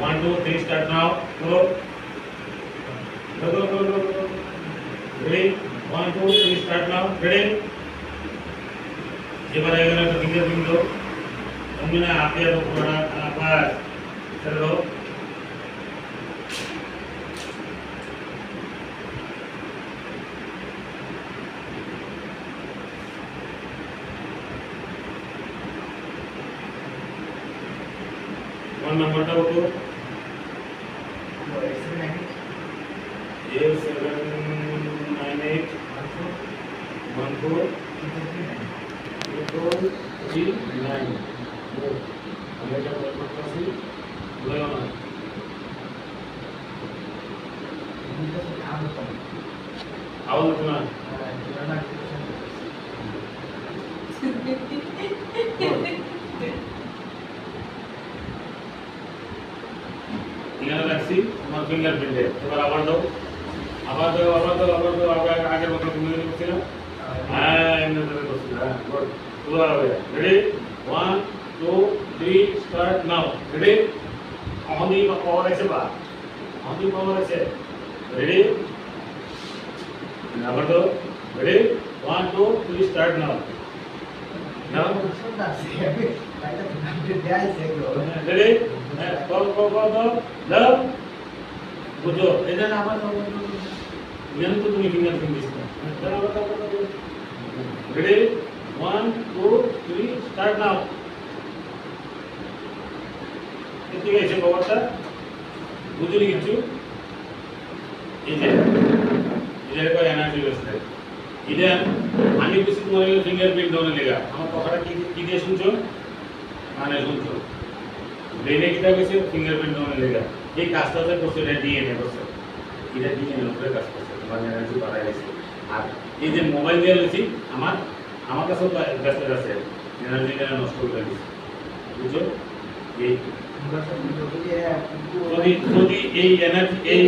1 2 3 start now. Go. Go. Ready? 1 2 3 start now. Ready? এবার এখানে একটা ফিঙ্গার প্রিন্ট দাও। তুমি না আপনি আর পুরোটা আবার চলো। वन नंबरটা কত? 0798 14 39 আমরা এটা করতেছি বলো না আওয়াজ না এখানে রাখছি তোমার ফিঙ্গারপ্রিন্টে এবার আবার দাও আগের মতো তুমি করছিল হ্যাঁ এমনি ধরে করছিল হ্যাঁ গুড পুরো হবে রেডি 1 2 3 স্টার্ট নাও রেডি আমাদের পাওয়ার আছে বা আমাদের পাওয়ার আছে রেডি আবার দাও রেডি 1 2 3 স্টার্ট নাও নাও রেডি go দাও বুঝো এটা না আবার ইয়ান তো তুমি ফিঙ্গারপ্রিন্ট দিছ না রেডি 1 2 3 স্টার্ট নাও ঠিক আছে বাবাটা বুঝলি কিছু এই যে এটা এনার্জি ওয়েস্ট এটা আমি কিছু তোমার ফিঙ্গারপ্রিন্ট দাও লেগা আমার কথাটা কি দিয়ে শুনছো মানে শুনছো ব্রেনে কিটা কইছে ফিঙ্গারপ্রিন্ট দাও লেগা এই কাজটা যে করছে এটা ডিএনএ করছে এটা ডিএনএ উপরে কাজ করছে তোমার এনার্জি বাড়ায় গেছে আর এই যে মোবাইল দিয়ে লইছি আমার কাছে তো ব্যস্ত আছে এনার্জিটা নষ্ট করে দিছে বুঝছো এই যদি এই এনার্জি এই